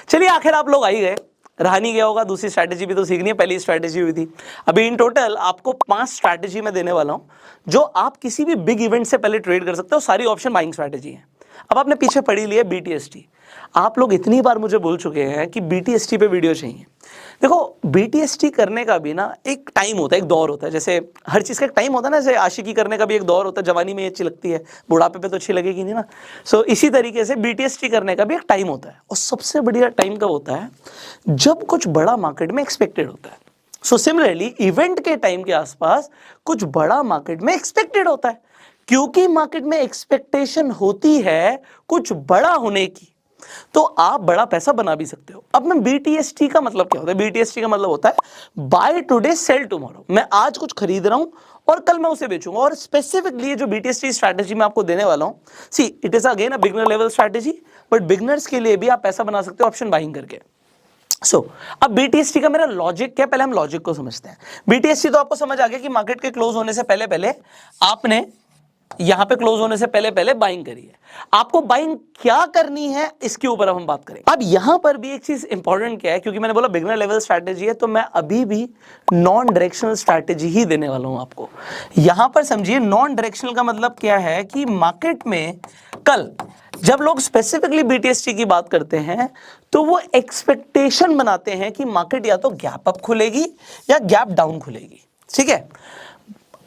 चलिए आखिर आप लोग आ ही गए, रहा नहीं गया होगा, दूसरी स्ट्रैटेजी भी तो सीखनी है, पहली स्ट्रैटेजी हुई थी। अभी इन टोटल आपको 5 स्ट्रैटेजी मैं देने वाला हूं जो आप किसी भी बिग इवेंट से पहले ट्रेड कर सकते हो। सारी ऑप्शन बाइंग स्ट्रैटेजी है। अब आपने पीछे पढ़ी ली है बीटीएसटी। आप लोग इतनी बार मुझे बोल चुके हैं कि बीटीएसटी पे वीडियो चाहिए। देखो बीटीएसटी करने का भी ना एक टाइम होता है, एक दौर होता है। जैसे हर चीज़ का एक टाइम होता है ना, जैसे आशिकी करने का भी एक दौर होता है। जवानी में ये अच्छी लगती है, बुढ़ापे पे तो अच्छी लगेगी नहीं ना। सो इसी तरीके से बीटीएसटी करने का भी एक टाइम होता है। और सबसे बढ़िया टाइम कब होता है? जब कुछ बड़ा मार्केट में एक्सपेक्टेड होता है। सो सिमिलरली इवेंट के टाइम के आसपास कुछ बड़ा मार्केट में एक्सपेक्टेड होता है। क्योंकि मार्केट में एक्सपेक्टेशन होती है कुछ बड़ा होने की, तो आप बड़ा पैसा बना भी सकते हो। अब मैं बीटीएसटी का मतलब क्या होता है? बीटीएसटी का मतलब होता है बाय टुडे सेल टुमारो। मैं आज कुछ खरीद रहा हूं और कल मैं उसे बेचूंगा। और स्पेसिफिकली जो बीटीएसटी स्ट्रैटेजी मैं आपको देने वाला हूं, see it is again a beginner level strategy, but beginners के लिए भी आप पैसा बना सकते हो ऑप्शन बाइंग करके। अब बीटीएसटी का मेरा लॉजिक क्या है, पहले हम लॉजिक को समझते हैं। बीटीएसटी तो आपको समझ आ गया कि मार्केट के क्लोज होने से पहले पहले आपने यहां पे क्लोज होने से पहले पहले बाइंग करी है। आपको बाइंग क्या करनी है इसके ऊपर अब हम बात करें। अब यहां पर भी एक चीज इंपॉर्टेंट क्या है, क्योंकि मैंने बोला बिगिनर लेवल स्ट्रैटेजी है, तो मैं अभी भी नॉन डायरेक्शनल स्ट्रैटेजी ही देने वाला हूं आपको। यहां पर समझिए नॉन डायरेक्शनल का मतलब क्या है कि मार्केट में कल जब लोग स्पेसिफिकली बीटीएसटी की बात करते हैं तो वो एक्सपेक्टेशन बनाते हैं कि मार्केट या तो गैप अप खुलेगी या गैप डाउन खुलेगी। ठीक है,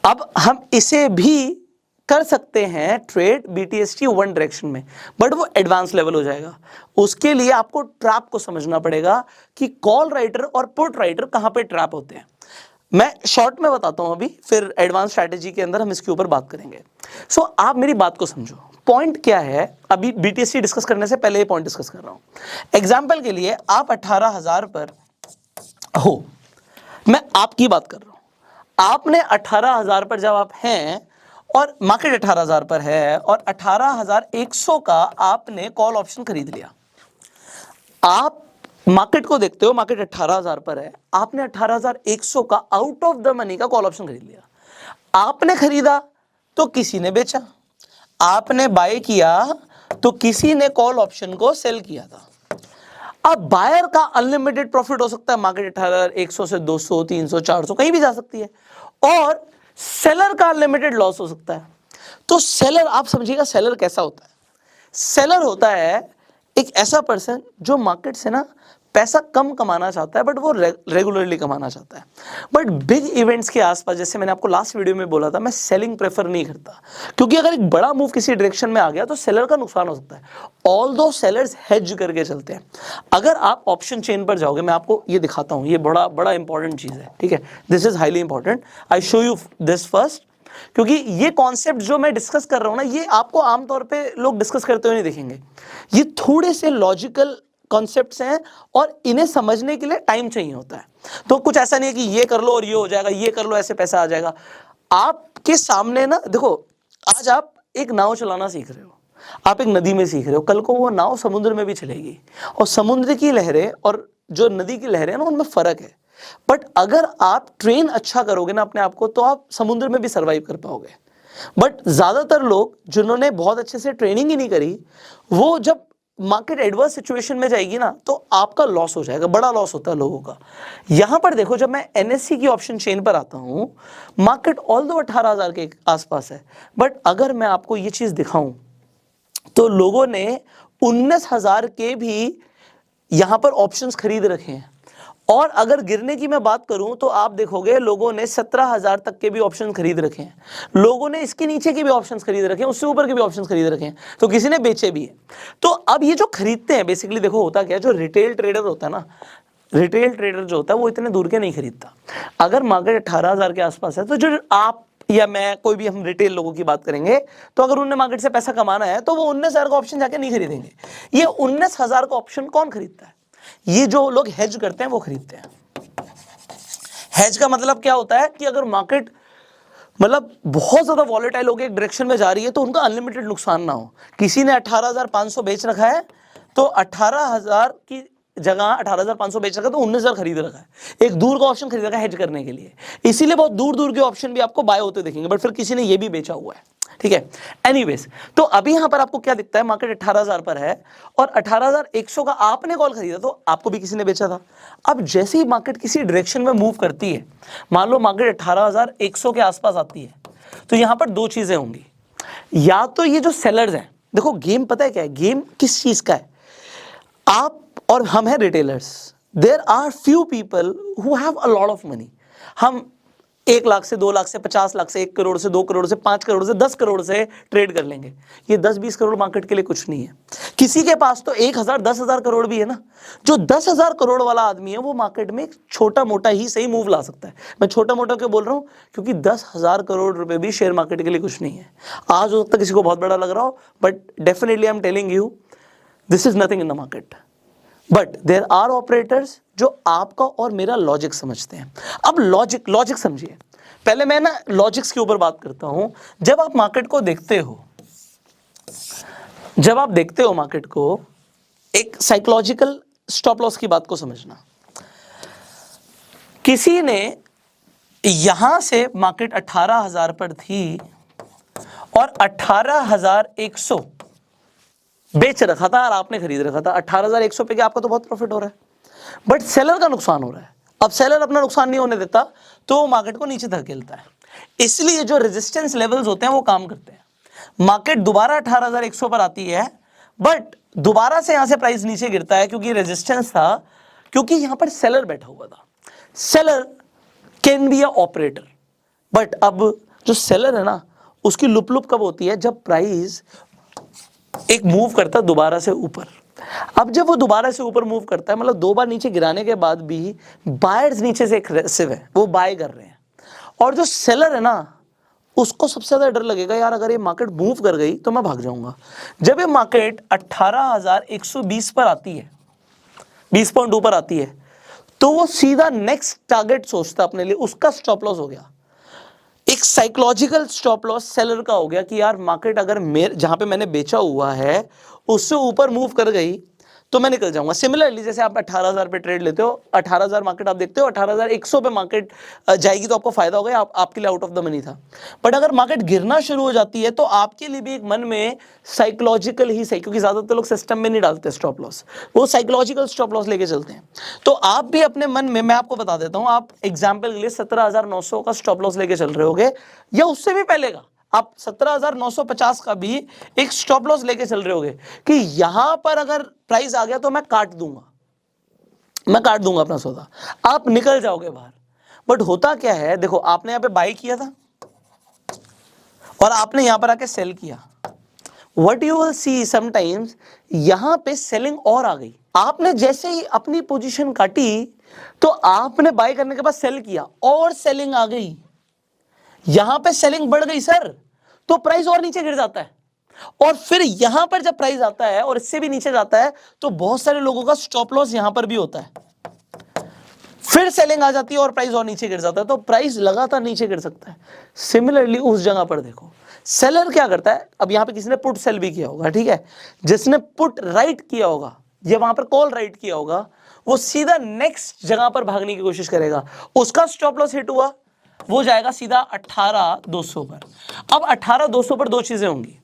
अब हम इसे भी कर सकते हैं ट्रेड बीटीएसटी वन डायरेक्शन में, बट वो एडवांस लेवल हो जाएगा। उसके लिए आपको ट्रैप को समझना पड़ेगा कि कॉल राइटर और पुट राइटर कहां पे ट्रैप होते हैं। मैं शॉर्ट में बताता हूं अभी, फिर एडवांस स्ट्रैटेजी के अंदर हम इसके ऊपर बात करेंगे। सो आप मेरी बात को समझो, पॉइंट क्या है। अभी बीटीएसटी डिस्कस करने से पहले ये पॉइंट डिस्कस कर रहा हूं। एग्जाम्पल के लिए आप 18,000 पर हो, मैं आपकी बात कर रहा हूं। आपने 18,000 पर जब आप हैं और मार्केट 18,000 पर है और 18,100 का आपने कॉल ऑप्शन खरीद लिया। आप मार्केट को देखते हो, मार्केट 18,000 पर है, आपने 18,100 का आउट ऑफ द मनी का कॉल ऑप्शन खरीद लिया। आपने खरीदा तो किसी ने बेचा, आपने बाय किया तो किसी ने कॉल ऑप्शन को सेल किया था। अब बायर का अनलिमिटेड प्रॉफिट हो सकता है, मार्केट 18,100 से 200, 300, 400 कहीं भी जा सकती है, और सेलर का अनलिमिटेड लॉस हो सकता है। तो सेलर, आप समझिएगा सेलर कैसा होता है। सेलर होता है एक ऐसा पर्सन जो मार्केट से ना पैसा कम कमाना चाहता है, बट वो रेगुलरली कमाना चाहता है। बट बिग इवेंट्स के आसपास, जैसे मैंने आपको लास्ट वीडियो में बोला था, मैं सेलिंग प्रेफर नहीं करता, क्योंकि अगर एक बड़ा मूव किसी डायरेक्शन में आ गया तो सेलर का नुकसान हो सकता है। ऑल्दो सेलर्स हेज करके चलते हैं। अगर आप ऑप्शन चेन पर जाओगे, मैं आपको ये दिखाता हूं, ये बड़ा बड़ा इंपॉर्टेंट चीज है। ठीक है, this is highly important, I show you this first, क्योंकि ये कॉन्सेप्ट जो मैं डिस्कस कर रहा हूं ना, ये आपको आमतौर पे लोग डिस्कस करते हुए नहीं दिखेंगे। ये थोड़े से लॉजिकल कॉन्सेप्ट्स हैं और इन्हें समझने के लिए टाइम चाहिए होता है। तो कुछ ऐसा नहीं है कि ये कर लो और ये हो जाएगा, ये कर लो ऐसे पैसा आ जाएगा। आपके सामने ना देखो, आज आप एक नाव चलाना सीख रहे हो, आप एक नदी में सीख रहे हो, कल को वो नाव समुद्र में भी चलेगी, और समुद्र की लहरें और जो नदी की लहरें ना, उनमें फर्क है। बट अगर आप ट्रेन अच्छा करोगे ना अपने आप को, तो आप समुद्र में भी सर्वाइव कर पाओगे। बट ज्यादातर लोग जिन्होंने बहुत अच्छे से ट्रेनिंग ही नहीं करी, वो जब मार्केट एडवर्स सिचुएशन में जाएगी ना, तो आपका लॉस हो जाएगा, बड़ा लॉस होता है लोगों का। यहां पर देखो, जब मैं एनएससी की ऑप्शन चेन पर आता हूं, मार्केट ऑल दो 18,000 के आसपास है, बट अगर मैं आपको ये चीज दिखाऊं तो लोगों ने 19,000 के भी यहां पर ऑप्शंस खरीद रखे हैं। और अगर गिरने की मैं बात करूं तो आप देखोगे लोगों ने 17,000 तक के भी ऑप्शन खरीद रखे हैं, लोगों ने इसके नीचे के भी ऑप्शंस खरीद रखे हैं, उससे ऊपर के भी ऑप्शंस खरीद रखे हैं, तो किसी ने बेचे भी है। तो अब ये जो खरीदते हैं, बेसिकली देखो होता क्या है, जो रिटेल ट्रेडर होता है ना, रिटेल ट्रेडर जो होता है वो इतने दूर के नहीं खरीदता। अगर मार्केट 18,000 के आसपास है, तो जो आप या मैं, कोई भी हम रिटेल लोगों की बात करेंगे, तो अगर उन्हें मार्केट से पैसा कमाना है तो वो 19,000 का ऑप्शन जाके नहीं खरीदेंगे। ये 19,000 का ऑप्शन कौन खरीदता है? ये जो लोग हेज करते हैं वो खरीदते हैं। हेज का मतलब क्या होता है कि अगर मार्केट मतलब बहुत ज्यादा वॉलेटाइल होकर एक डायरेक्शन में जा रही है, तो उनका अनलिमिटेड नुकसान ना हो। किसी ने 18,500 बेच रखा है, तो 18,000 की जगह 18,500 बेच रखा है, तो 19,000 खरीद रखा है। एक दूर का ऑप्शन खरीद रखा है हेज करने के लिए, इसीलिए बहुत दूर दूर के ऑप्शन भी आपको बाय होते दिखेंगे, बट फिर किसी ने ये भी बेचा हुआ है। ठीक है। एनीवेज, तो अभी यहां पर आपको क्या दिखता है, मार्केट 18,000 पर है और 18,100 का आपने कॉल खरीदा तो आपको भी किसी ने बेचा था। अब जैसे ही मार्केट किसी डायरेक्शन में मूव करती है, मान लो मार्केट 18,100 के आसपास आती है, तो यहां पर दो चीजें होंगी। या तो ये जो सेलर्स हैं, देखो गेम पता है क्या है, गेम किस चीज का है, आप और हम हैं retailers, there are few people who have a lot of money. हम 1 लाख से 2 लाख से 50 लाख से 1 करोड़ से 2 करोड़ से 5 करोड़ से 10 करोड़ से ट्रेड कर लेंगे। ये 10-20 करोड़ मार्केट के लिए कुछ नहीं है। किसी के पास तो 1,000 10,000 करोड़ भी है ना। जो 10,000 करोड़ वाला आदमी है वो मार्केट में छोटा मोटा ही सही मूव ला सकता है। मैं छोटा मोटा क्यों बोल रहा हूं, क्योंकि 10,000 करोड़ रुपए भी शेयर मार्केट के लिए कुछ नहीं है। आज हो सकता है किसी को बहुत बड़ा लग रहा हो, but definitely I am telling you this is nothing in the market. But there are operators जो आपका और मेरा लॉजिक समझते हैं। अब लॉजिक समझिए, पहले मैं ना लॉजिक्स के ऊपर बात करता हूं। जब आप मार्केट को देखते हो, मार्केट को, एक साइकोलॉजिकल स्टॉप लॉस की बात को समझना। किसी ने यहां से मार्केट 18,000 पर थी और 18,100 बेच रखा था और आपने खरीद रखा था। 18,100 पे आपका तो बहुत प्रॉफिट हो रहा है, बट सेलर का नुकसान हो रहा है। अब सेलर अपना नुकसान नहीं होने देता तो मार्केट को नीचे धकेलता है। इसलिए जो रेजिस्टेंस लेवल्स होते हैं वो काम करते हैं। मार्केट दोबारा 18,100 पर आती है, बट दोबारा से यहां से प्राइस नीचे गिरता है क्योंकि रेजिस्टेंस था, क्योंकि यहां पर सेलर बैठा हुआ था। Seller can be a operator, but अब जो सेलर है ना, उसकी लुप कब होती है, जब प्राइस एक मूव करता है दोबारा से ऊपर। अब जब वो दोबारा से ऊपर मूव करता है, मतलब 2 बार नीचे गिराने के बाद भी बायर्स नीचे से एग्रेसिव है, वो बाय कर रहे हैं। और जो सेलर है ना, उसको सबसे ज्यादा डर लगेगा, यार अगर ये मार्केट मूव कर गई तो मैं भाग जाऊंगा। जब ये मार्केट 18,120 पर आती है, 20 पॉइंट ऊपर आती है, तो वो सीधा नेक्स्ट टारगेट सोचता अपने लिए, उसका स्टॉप लॉस हो गया। एक साइकोलॉजिकल स्टॉप लॉस सेलर का हो गया कि यार मार्केट अगर जहां पे मैंने बेचा हुआ है उससे ऊपर मूव कर गई तो मैं निकल जाऊंगा। सिमिलरली जैसे आप 18,000 पे ट्रेड लेते हो, 18,000 मार्केट आप देखते हो, 18,100 पे मार्केट जाएगी तो आपको फायदा हो गया, आपके लिए आउट ऑफ द मनी था। बट अगर मार्केट गिरना शुरू हो जाती है तो आपके लिए भी एक मन में साइकोलॉजिकल ही सही, क्योंकि ज्यादातर लोग सिस्टम में नहीं डालते स्टॉप लॉस, वो साइकोलॉजिकल स्टॉप लॉस लेके चलते हैं। तो आप भी अपने मन में, मैं आपको बता देता हूं, आप एग्जाम्पल के लिए 17,900 का स्टॉप लॉस लेके चल रहे होगे, या उससे भी पहले का आप 17,950 का भी एक स्टॉप लॉस लेके चल रहे होगे कि यहां पर अगर प्राइस आ गया तो मैं काट दूंगा अपना सौदा, आप निकल जाओगे बाहर। बट होता क्या है, देखो आपने यहां पे बाय किया था और आपने यहां पर आके सेल किया। What you will see sometimes, यहां पे सेलिंग और आ गई। आपने जैसे ही अपनी पोजीशन काटी तो आपने बाय करने के बाद सेल किया और सेलिंग आ गई, यहां पे सेलिंग बढ़ गई सर, तो प्राइस और नीचे गिर जाता है। और फिर यहां पर जब प्राइस आता है और इससे भी नीचे जाता है तो बहुत सारे लोगों का स्टॉप लॉस यहां पर भी होता है, फिर सेलिंग आ जाती है और प्राइस और नीचे गिर जाता है, तो प्राइस लगातार नीचे गिर सकता है। सिमिलरली उस जगह पर देखो सेलर क्या करता है, अब यहां पे किसी ने पुट सेल भी किया होगा, ठीक है, जिसने पुट राइट किया होगा या वहां पर कॉल राइट किया होगा, वो सीधा नेक्स्ट जगह पर भागने की कोशिश करेगा। उसका स्टॉप लॉस हिट हुआ, वो जाएगा सीधा 18,200 पर। अब 18,200 पर दो चीजें होंगी।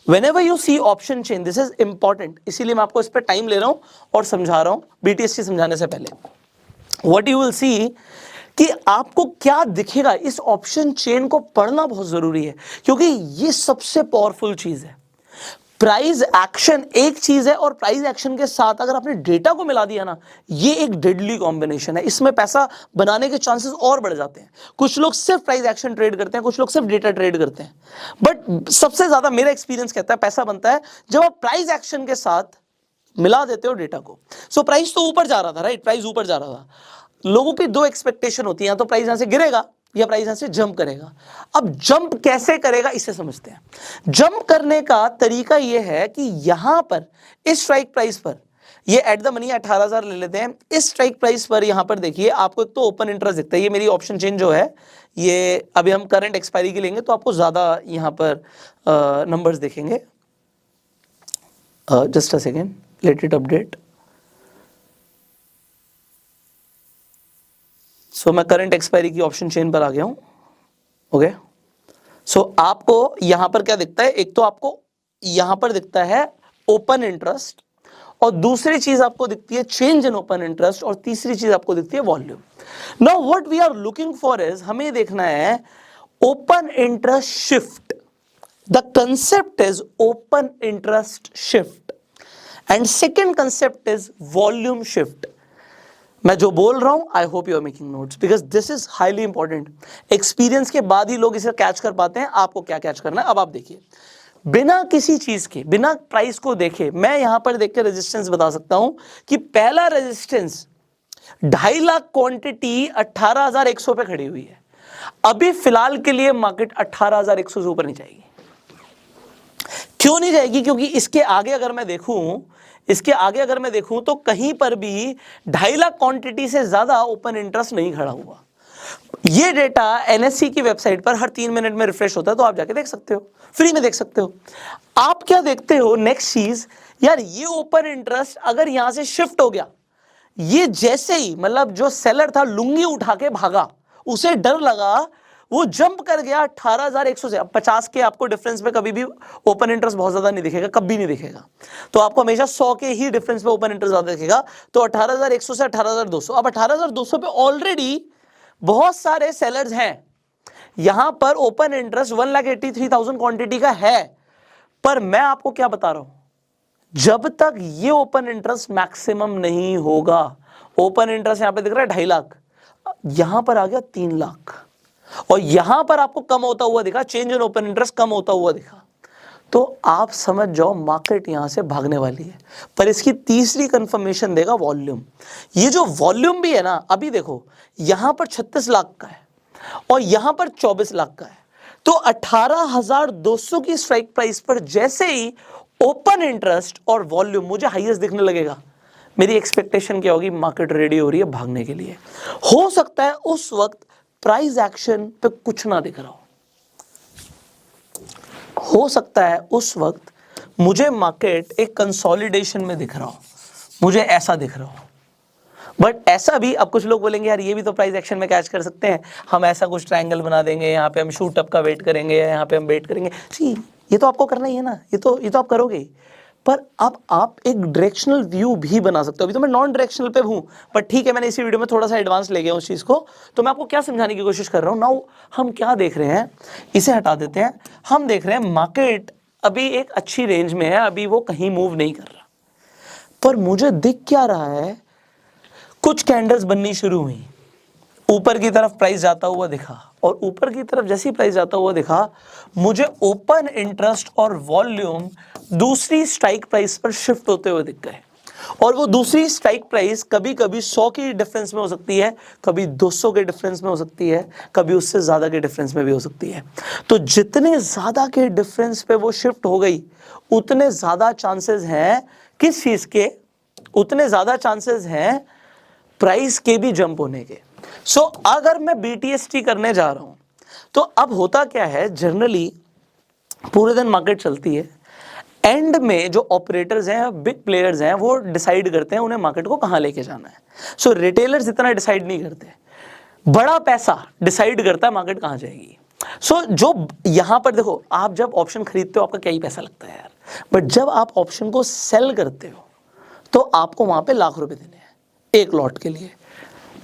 Whenever you see option chain, this is important, इसीलिए मैं आपको इस पर टाइम ले रहा हूं और समझा रहा हूं BTSC समझाने से पहले। What you will see कि आपको क्या दिखेगा, इस ऑप्शन चेन को पढ़ना बहुत जरूरी है, क्योंकि ये सबसे पावरफुल चीज है। प्राइस एक्शन एक चीज है और प्राइस एक्शन के साथ अगर आपने डेटा को मिला दिया ना, ये एक डेडली कॉम्बिनेशन है। इसमें पैसा बनाने के चांसेस और बढ़ जाते हैं। कुछ लोग सिर्फ प्राइस एक्शन ट्रेड करते हैं, कुछ लोग सिर्फ डेटा ट्रेड करते हैं, बट सबसे ज्यादा मेरा एक्सपीरियंस कहता है पैसा बनता है जब आप प्राइस एक्शन के साथ मिला देते हो डेटा को। सो प्राइस तो ऊपर जा रहा था, राइट, प्राइस ऊपर जा रहा था, लोगों की दो एक्सपेक्टेशन होती है, या तो प्राइस यहां से गिरेगा या प्राइस यहां से जंप करेगा। अब जंप कैसे करेगा इसे समझते हैं। जंप करने का तरीका यह है कि यहां पर इस स्ट्राइक प्राइस पर, ये एट द मनी 18,000 ले लेते हैं, इस स्ट्राइक प्राइस पर यहां पर देखिए आपको एक तो ओपन इंटरेस्ट दिखता है। ये मेरी ऑप्शन चेन जो है, ये अभी हम करंट एक्सपायरी की लेंगे तो आपको ज्यादा यहां पर नंबर्स दिखेंगे। Just a second, let it update. So मैं करंट एक्सपायरी की ऑप्शन चेन पर आ गया हूं। ओके, सो आपको यहां पर क्या दिखता है, एक तो आपको यहां पर दिखता है ओपन इंटरेस्ट, और दूसरी चीज आपको दिखती है चेंज इन ओपन इंटरेस्ट, और तीसरी चीज आपको दिखती है volume. Now what we are looking for is, हमें देखना है open interest shift. The concept is open interest shift and second concept is volume shift. मैं जो बोल रहा हूं, I hope you are making notes, because this is highly important. Experience के बाद ही लोग इसे कैच कर पाते हैं। आपको क्या कैच करना है, अब आप देखिए, बिना किसी चीज के, बिना प्राइस को देखे, मैं यहां पर देख के रेजिस्टेंस बता सकता हूं कि पहला रेजिस्टेंस 2.5 लाख क्वांटिटी 18,100 पे खड़ी हुई है। अभी फिलहाल के लिए मार्केट 18,100 से ऊपर नहीं जाएगी। क्यों नहीं जाएगी? क्योंकि इसके आगे अगर मैं देखूं तो कहीं पर भी 2.5 लाख क्वांटिटी से ज्यादा ओपन इंटरेस्ट नहीं खड़ा हुआ। ये डेटा एनएससी की वेबसाइट पर हर 3 मिनट में रिफ्रेश होता है, तो आप जाके देख सकते हो, फ्री में देख सकते हो। आप क्या देखते हो, नेक्स्ट चीज, यार ये ओपन इंटरेस्ट अगर यहां से शिफ्ट हो गया, ये जैसे ही, मतलब जो सेलर था लुंगी उठा के भागा, उसे डर लगा, वो जंप कर गया 18,100 से। अब 50 के आपको डिफरेंस में कभी भी ओपन इंटरेस्ट बहुत ज्यादा नहीं दिखेगा, कभी नहीं दिखेगा, तो आपको हमेशा 100 के ही डिफरेंस में ओपन इंटरेस्ट ज्यादा दिखेगा। तो 18,100 से 18,200, अब 18,200 पे ऑलरेडी बहुत सारे सेलर्स हैं। यहां पर ओपन इंटरेस्ट 1,83,000 क्वांटिटी का है, पर मैं आपको क्या बता रहा हूं, जब तक ये ओपन इंटरेस्ट मैक्सिमम नहीं होगा, ओपन इंटरेस्ट यहां पे दिख रहा है 2.5 लाख, यहां पर आ गया 3 लाख, और यहां पर आपको कम होता हुआ दिखा, चेंज इन ओपन इंटरेस्ट कम होता हुआ दिखा, तो आप समझ जाओ मार्केट यहां से भागने वाली है। पर इसकी तीसरी कंफर्मेशन देगा वॉल्यूम। ये जो वॉल्यूम भी है ना, अभी देखो यहां पर 36 लाख का है और यहां पर 24 लाख का है, तो 18,200 की स्ट्राइक प्राइस पर जैसे ही ओपन इंटरेस्ट और वॉल्यूम मुझे हाईएस्ट दिखने लगेगा, मेरी एक्सपेक्टेशन क्या होगी, मार्केट रेडी हो रही है भागने के लिए। हो सकता है उस वक्त प्राइस एक्शन पे कुछ ना दिख रहा हो सकता है उस वक्त मुझे मार्केट एक कंसोलिडेशन में दिख रहा हो, मुझे ऐसा दिख रहा हो। बट ऐसा भी, अब कुछ लोग बोलेंगे यार ये भी तो प्राइस एक्शन में कैच कर सकते हैं, हम ऐसा कुछ ट्रायंगल बना देंगे, यहाँ पे हम शूट अप का वेट करेंगे, यहाँ पे हम वेट करेंगे। सी, ये तो आपको करना ही है ना, ये तो आप करोगे ही। पर अब आप एक डायरेक्शनल व्यू भी बना सकते हो। अभी तो मैं नॉन डायरेक्शनल पे हूं, पर ठीक है, मैंने इसी वीडियो में थोड़ा सा एडवांस ले गया उस चीज को, तो मैं आपको क्या समझाने की कोशिश कर रहा हूं। नाउ हम क्या देख रहे हैं, इसे हटा देते हैं। हम देख रहे हैं मार्केट अभी एक अच्छी रेंज में है, अभी वो कहीं मूव नहीं कर रहा, पर मुझे दिख क्या रहा है, कुछ कैंडल्स बननी शुरू हुई, ऊपर की तरफ प्राइस जाता हुआ दिखा, और ऊपर की तरफ जैसी प्राइस जाता हुआ दिखा, मुझे ओपन इंटरेस्ट और वॉल्यूम दूसरी स्ट्राइक प्राइस पर शिफ्ट होते हुए दिख गए। और वो दूसरी स्ट्राइक प्राइस कभी कभी 100 की डिफरेंस में हो सकती है, कभी 200 के डिफरेंस में हो सकती है, कभी उससे ज्यादा के डिफरेंस में भी हो सकती है। तो जितने ज्यादा के डिफरेंस पे वो शिफ्ट हो गई, उतने ज्यादा चांसेस हैं किस चीज के, उतने ज्यादा चांसेस हैं प्राइस के भी जंप होने के। सो अगर मैं BTST करने जा रहा हूं, तो अब होता क्या है, जनरली पूरे दिन मार्केट चलती है, एंड में जो ऑपरेटर्स हैं, बिग प्लेयर्स हैं, वो डिसाइड करते हैं उन्हें मार्केट को कहां लेके जाना है। सो रिटेलर्स इतना डिसाइड नहीं करते, बड़ा पैसा डिसाइड करता है मार्केट कहां जाएगी। सो जो यहां पर देखो, आप जब ऑप्शन खरीदते हो आपका क्या ही पैसा लगता है यार, बट जब आप ऑप्शन को सेल करते हो तो आपको वहां पे लाख रुपए देने हैं एक लॉट के लिए,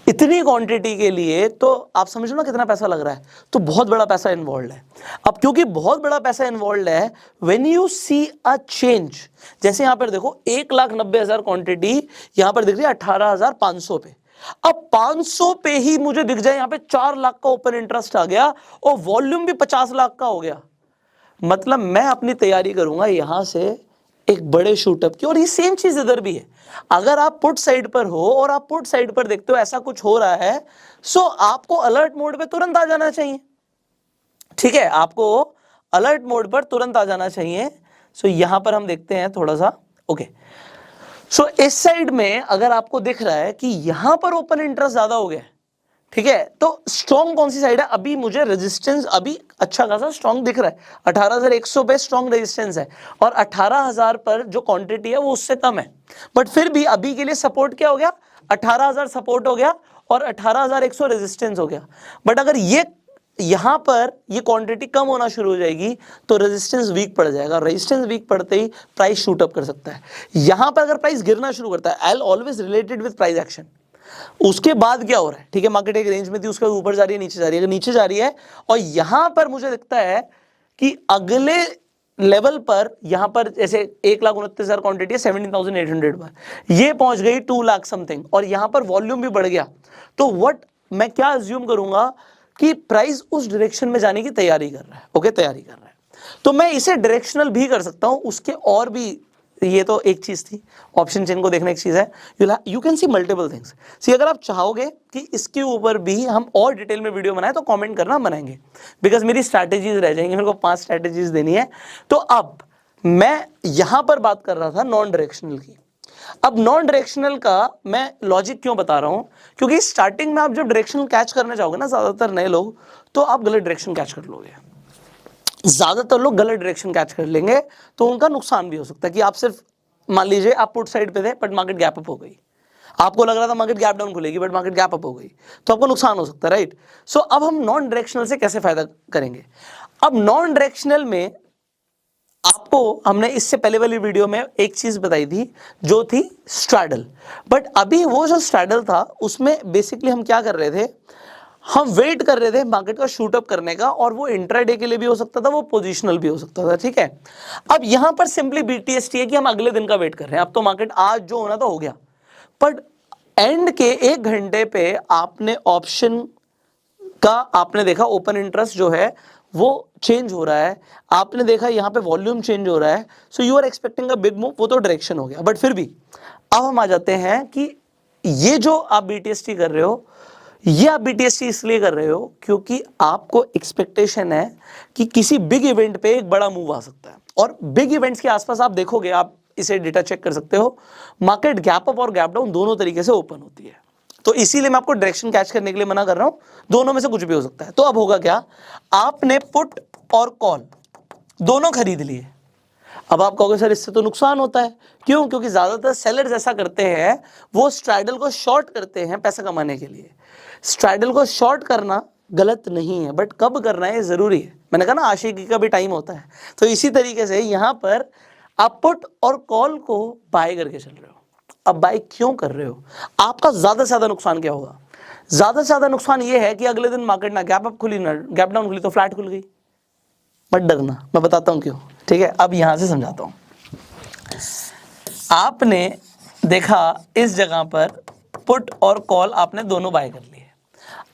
इतनी क्वांटिटी के लिए। तो आप समझो ना कितना पैसा लग रहा है, तो बहुत बड़ा पैसा इन्वॉल्व है। अब क्योंकि बहुत बड़ा पैसा इन्वॉल्व है, when you see a change, जैसे यहां पर देखो 1,90,000 क्वांटिटी यहां पर दिख रही है 18,500 पे, अब 500 पे ही मुझे दिख जाए यहां पे 4 लाख का ओपन इंटरेस्ट आ गया और वॉल्यूम भी 50 लाख का हो गया, मतलब मैं अपनी तैयारी करूंगा यहां से एक बड़े शूटअप की। और ये सेम चीज इधर भी है, अगर आप पुट साइड पर हो और आप पुट साइड पर देखते हो ऐसा कुछ हो रहा है, सो आपको अलर्ट मोड पे तुरंत आ जाना चाहिए। ठीक है, आपको अलर्ट मोड पर तुरंत आ जाना चाहिए। सो यहां पर हम देखते हैं थोड़ा सा, ओके। सो इस साइड में अगर आपको दिख रहा है कि यहां पर ओपन इंटरेस्ट ज्यादा हो गया, ठीक है, तो स्ट्रॉन्ग कौन सी साइड है, अभी मुझे रेजिस्टेंस अभी अच्छा खासा स्ट्रॉन्ग दिख रहा है, 18,100 पे स्ट्रॉन्ग रेजिस्टेंस है, और 18,000 पर जो क्वांटिटी है वो उससे कम है, बट फिर भी अभी के लिए सपोर्ट क्या हो गया, 18,000 सपोर्ट हो गया और 18,100 रेजिस्टेंस हो गया। बट अगर ये यहां पर ये क्वांटिटी कम होना शुरू हो जाएगी तो रेजिस्टेंस वीक पड़ जाएगा, रेजिस्टेंस वीक पड़ते ही प्राइस शूट अप कर सकता है। यहां पर अगर प्राइस गिरना शुरू करता है, I will always related with price action. उसके बाद क्या हो रहा है, ठीक है, मार्केट एक रेंज में थी, उसके बाद ऊपर जा रही है, नीचे जा रही है, अगर नीचे जा रही है और यहां पर मुझे लगता है कि अगले लेवल पर यहां पर जैसे 1,29,000 क्वांटिटी है 17,800 पर, ये पहुंच गई 2 लाख समथिंग और यहां पर वॉल्यूम भी बढ़ गया, तो व्हाट मैं क्या अज्यूम करूंगा कि प्राइस उस डायरेक्शन में जाने की तैयारी कर रहा है। ओके, तैयारी कर रहा है, तो मैं इसे डायरेक्शनल भी कर सकता हूं, उसके और भी, ये तो एक चीज थी, ऑप्शन चेन को देखना एक चीज है, you can see multiple things. See अगर आप चाहोगे कि इसके ऊपर भी हम और डिटेल में वीडियो बनाए तो कमेंट करना, बनाएंगे, बिकॉज मेरी स्ट्रैटेजीज रह जाएंगी, मेरे को 5 स्ट्रैटेजीज देनी है। तो अब मैं यहां पर बात कर रहा था नॉन डायरेक्शनल की। अब नॉन डायरेक्शनल का मैं लॉजिक क्यों बता रहा हूं, क्योंकि स्टार्टिंग में आप जब डायरेक्शनल कैच करने जाओगे ना, ज्यादातर नए लोग, तो आप गलत डायरेक्शन कैच कर लोगे, ज्यादातर लोग गलत डायरेक्शन कैच कर लेंगे, तो उनका नुकसान भी हो सकता है कि आप सिर्फ मान लीजिए आप पुट साइड पे थे बट मार्केट गैप अप हो गई, आपको लग रहा था मार्केट गैप डाउन खुलेगी बट मार्केट गैप अप हो गई, तो आपको नुकसान हो सकता है, राइट। सो अब हम नॉन डायरेक्शनल से कैसे फायदा करेंगे। अब नॉन डायरेक्शनल में आपको हमने इससे पहले वाली वीडियो में एक चीज बताई थी जो थी स्ट्रैडल, बट अभी वो जो स्ट्रैडल था उसमें बेसिकली हम क्या कर रहे थे, हम वेट कर रहे थे मार्केट का शूट अप करने का, और वो इंट्राडे के लिए भी हो सकता था, वो पोजिशनल भी हो सकता था, ठीक है। अब यहां पर सिंपली बीटीएसटी है कि हम अगले दिन का वेट कर रहे हैं, अब तो मार्केट आज जो होना था हो गया, बट एंड के 1 घंटे पे आपने ऑप्शन का आपने देखा ओपन इंटरेस्ट जो है वो चेंज हो रहा है, आपने देखा यहाँ पे वॉल्यूम चेंज हो रहा है, so you are expecting a big move, वो तो डायरेक्शन हो गया। बट फिर भी अब हम आ जाते हैं कि ये जो आप बीटीएसटी कर रहे हो, ये आप बीटीएसटी इसलिए कर रहे हो क्योंकि आपको एक्सपेक्टेशन है कि किसी बिग इवेंट पे एक बड़ा मूव आ सकता है, और बिग इवेंट्स के आसपास आप देखोगे, आप इसे डेटा चेक कर सकते हो, मार्केट गैप अप और गैप डाउन दोनों तरीके से ओपन होती है। तो इसीलिए मैं आपको डायरेक्शन कैच करने के लिए मना कर रहा हूं, दोनों में से कुछ भी हो सकता है। तो अब होगा क्या, आपने पुट और कॉल दोनों खरीद लिए। अब आप कहोगे सर इससे तो नुकसान होता है, क्यों, क्योंकि ज्यादातर सेलर्स ऐसा करते हैं, वो स्ट्रैडल को शॉर्ट करते हैं पैसा कमाने के लिए। स्ट्रैडल को शॉर्ट करना गलत नहीं है, बट कब करना है जरूरी है। मैंने कहा ना आशिकी का भी टाइम होता है, तो इसी तरीके से यहां पर आप पुट और कॉल को बाय करके चल रहे हो। अब बाय क्यों कर रहे हो, आपका ज्यादा से ज्यादा नुकसान क्या होगा, ज्यादा से ज्यादा नुकसान ये है कि अगले दिन मार्केट ना गैप अप खुली ना गैप डाउन खुली तो फ्लैट खुल गई। मत डरना, मैं बताता हूं क्यों, ठीक है। अब यहां से समझाता हूं। आपने देखा इस जगह पर पुट और कॉल आपने दोनों बाय कर लिए,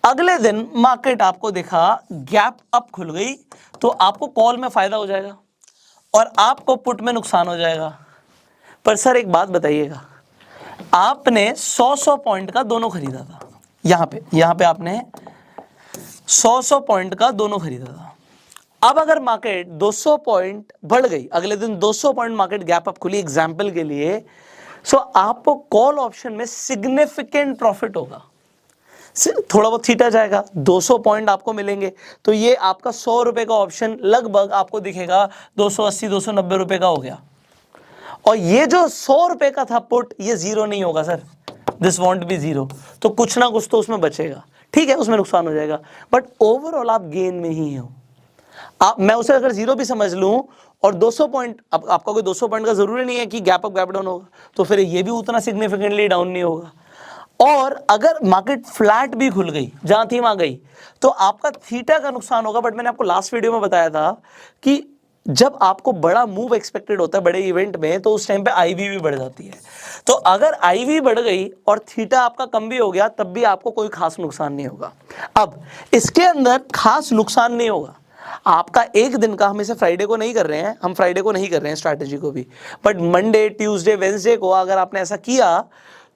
अगले दिन मार्केट आपको देखा गैप अप खुल गई, तो आपको कॉल में फायदा हो जाएगा और आपको पुट में नुकसान हो जाएगा। पर सर एक बात बताइएगा, आपने 100 पॉइंट का दोनों खरीदा था, यहां पे आपने 100 पॉइंट का दोनों खरीदा था। अब अगर मार्केट 200 पॉइंट बढ़ गई, अगले दिन 200 पॉइंट मार्केट गैप अप खुली एग्जांपल के लिए, सो आपको कॉल ऑप्शन में सिग्निफिकेंट प्रॉफिट होगा, थोड़ा बहुत थीटा जाएगा, 200 पॉइंट आपको मिलेंगे, तो ये आपका 100 रुपए का ऑप्शन लगभग आपको दिखेगा 280 290 रुपए का हो गया। और ये जो 100 रुपए का था पुट, ये जीरो नहीं होगा sir, this won't be zero, तो कुछ ना कुछ तो उसमें बचेगा, ठीक है, उसमें नुकसान हो जाएगा, बट ओवरऑल आप गेन में ही हो। मैं उसे अगर जीरो भी समझ लूं और 200 पॉइंट, आपका कोई 200 पॉइंट का जरूरी नहीं है कि गैप अप गैप डाउन होगा, तो फिर ये भी उतना सिग्निफिकेंटली डाउन नहीं होगा। और अगर मार्केट फ्लैट भी खुल गई, जहां थी वहां गई, तो आपका थीटा का नुकसान होगा। बट मैंने आपको लास्ट वीडियो में बताया था कि जब आपको बड़ा मूव एक्सपेक्टेड होता है बड़े इवेंट में, तो उस टाइम पे आईवी भी बढ़ जाती है। तो अगर आईवी बढ़ गई और थीटा आपका कम भी हो गया, तब भी आपको कोई खास नुकसान नहीं होगा। अब इसके अंदर खास नुकसान नहीं होगा आपका एक दिन का, हम इसे फ्राइडे को नहीं कर रहे हैं, हम फ्राइडे को नहीं कर रहे हैं स्ट्रैटेजी को भी, बट मंडे ट्यूसडे वेडनेसडे को अगर आपने ऐसा किया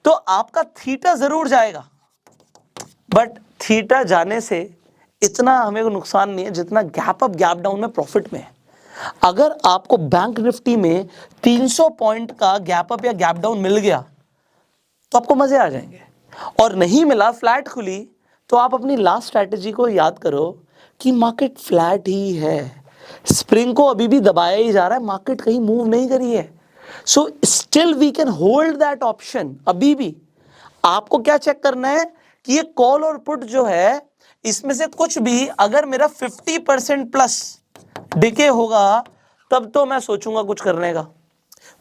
तो आपका थीटा जरूर जाएगा, बट थीटा जाने से इतना हमें नुकसान नहीं है जितना गैप अप गैप डाउन में प्रॉफिट में है। अगर आपको बैंक निफ्टी में 300 पॉइंट का गैप अप या गैप डाउन मिल गया तो आपको मजे आ जाएंगे, और नहीं मिला, फ्लैट खुली, तो आप अपनी लास्ट स्ट्रैटेजी को याद करो कि मार्केट फ्लैट ही है, स्प्रिंग को अभी भी दबाया ही जा रहा है, मार्केट कहीं मूव नहीं करी है, so still we can hold that option. अभी भी आपको क्या चेक करना है कि ये कॉल और पुट जो है इसमें से कुछ भी अगर मेरा 50% प्लस डिके होगा तब तो मैं सोचूंगा कुछ करने का,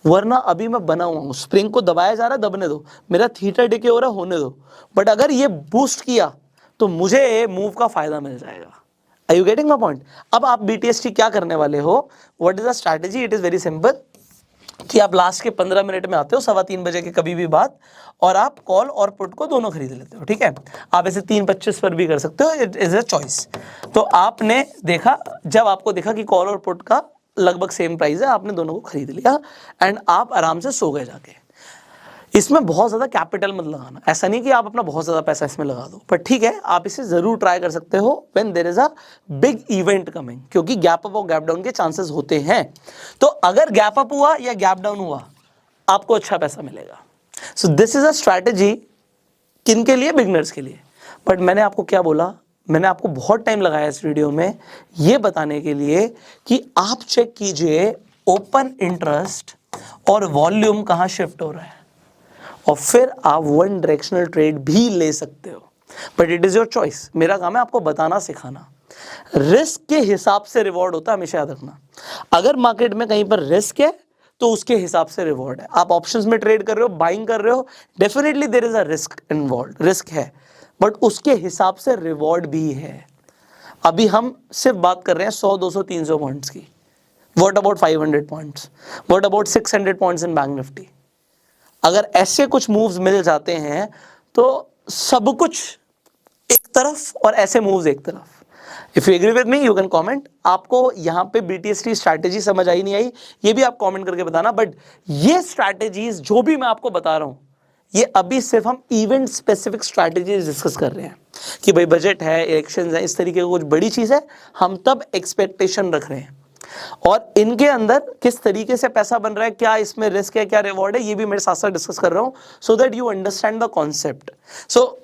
वरना अभी मैं बना हुआ हूं, स्प्रिंग को दबाया जा रहा है, दबने दो, मेरा थीटा डिके हो रहा है, होने दो। बट अगर ये बूस्ट किया तो मुझे मूव का फायदा मिल जाएगा। Are you getting my point? अब आप BTST क्या करने वाले हो? What is the strategy? It is very simple कि आप लास्ट के 15 मिनट में आते हो 3:15 बजे के कभी भी बाद, और आप कॉल और पुट को दोनों खरीद लेते हो, ठीक है। आप ऐसे 3:25 पर भी कर सकते हो, इट इज अ चॉइस। तो आपने देखा, जब आपको देखा कि कॉल और पुट का लगभग सेम प्राइस है, आपने दोनों को खरीद लिया एंड आप आराम से सो गए जाके। इसमें बहुत ज़्यादा कैपिटल मत लगाना, ऐसा नहीं कि आप अपना बहुत ज़्यादा पैसा इसमें लगा दो, पर ठीक है आप इसे ज़रूर ट्राई कर सकते हो when there is a big event coming, क्योंकि गैप अप और गैप डाउन के चांसेस होते हैं। तो अगर गैप अप हुआ या गैप डाउन हुआ आपको अच्छा पैसा मिलेगा। So this is a strategy किन के लिए? बिगनर्स के लिए। बट मैंने आपको क्या बोला, मैंने आपको बहुत टाइम लगाया इस वीडियो में ये बताने के लिए कि आप चेक कीजिए ओपन इंटरेस्ट और वॉल्यूम कहाँ शिफ्ट हो रहा है, और फिर आप वन डायरेक्शनल ट्रेड भी ले सकते हो। But it is your choice, मेरा काम है आपको बताना सिखाना। रिस्क के हिसाब से रिवॉर्ड होता है, हमेशा याद रखना। अगर मार्केट में कहीं पर रिस्क है तो उसके हिसाब से रिवॉर्ड है। आप ऑप्शंस में ट्रेड कर रहे हो, बाइंग कर रहे हो, definitely there is a risk involve, risk है, बट उसके हिसाब से रिवॉर्ड भी है। अभी हम सिर्फ बात कर रहे हैं 100, 200, 300 पॉइंट्स की। What about 500 points? What about 600 points in bank Nifty? अगर ऐसे कुछ मूव्स मिल जाते हैं तो सब कुछ एक तरफ और ऐसे मूव्स एक तरफ। If you agree with me you can comment. आपको यहाँ पे BTST स्ट्रैटेजी समझ आई नहीं आई, ये भी आप कमेंट करके बताना। बट ये स्ट्रैटेजीज जो भी मैं आपको बता रहा हूँ, ये अभी सिर्फ हम इवेंट स्पेसिफिक स्ट्रैटेजीज डिस्कस कर रहे हैं कि भाई बजट है, इलेक्शंस है, इस तरीके की कुछ बड़ी चीज़ है, हम तब एक्सपेक्टेशन रख रहे हैं। और इनके अंदर किस तरीके से पैसा बन रहा है, क्या इसमें रिस्क है, क्या रिवॉर्ड है, ये भी मेरे साथ साथ डिस्कस कर रहा हूं, so that you understand the concept. So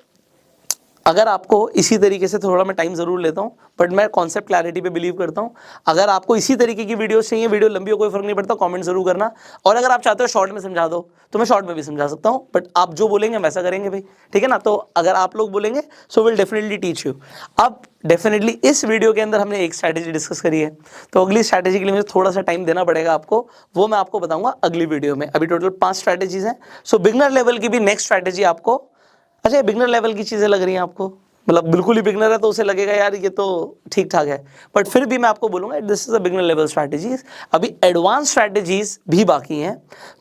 अगर आपको इसी तरीके से, थोड़ा मैं टाइम जरूर लेता हूं, बट मैं कॉन्सेप्ट क्लैरिटी पे बिलीव करता हूं। अगर आपको इसी तरीके की वीडियो चाहिए, वीडियो लंबी हो कोई फर्क नहीं पड़ता, कमेंट जरूर करना। और अगर आप चाहते हो शॉर्ट में समझा दो तो मैं शॉर्ट में भी समझा सकता हूं, बट आप जो बोलेंगे वैसा करेंगे भाई, ठीक है ना। तो अगर आप लोग बोलेंगे so will definitely teach you. अब डेफिनेटली इस वीडियो के अंदर हमने एक स्ट्रैटेजी डिस्कस करी है, तो अगली स्ट्रैटेजी के लिए मुझे थोड़ा सा टाइम देना पड़ेगा आपको, वो मैं आपको बताऊंगा अगली वीडियो में। अभी टोटल 5 स्ट्रैटेजीज हैं। सो बिगनर लेवल की भी नेक्स्ट स्ट्रैटेजी आपको, अच्छा बिगनर लेवल की चीजें लग रही हैं आपको, मतलब बिल्कुल ही बिगनर है तो उसे लगेगा यार ये तो ठीक ठाक है, बट फिर भी मैं आपको बोलूंगा this is a beginner level strategies. अभी एडवांस स्ट्रैटेजीज भी बाकी हैं,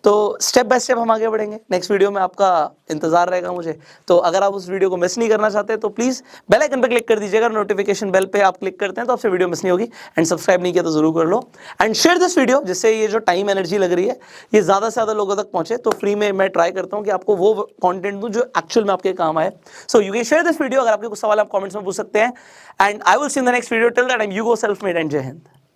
तो स्टेप बाय स्टेप हम आगे बढ़ेंगे। नेक्स्ट वीडियो में आपका इंतजार रहेगा मुझे। तो अगर आप उस वीडियो को मिस नहीं करना चाहते तो प्लीज बेल आइकन पर क्लिक कर दीजिएगा, नोटिफिकेशन बेल पे आप क्लिक करते हैं तो आपसे वीडियो मिस नहीं होगी। एंड सब्सक्राइब नहीं किया तो जरूर कर लो, एंड शेयर दिस वीडियो, जिससे ये जो टाइम एनर्जी लग रही है ये ज्यादा से ज्यादा लोगों तक पहुंचे। तो फ्री में मैं ट्राई करता हूँ कि आपको वो कंटेंट दूं जो एक्चुअल में आपके काम आए। So you can share this video. अगर आपके कुछ सवाल आप कमेंट्स में पूछ सकते हैं, and I will see in the next video. Till that time you go self made and जय हिंद।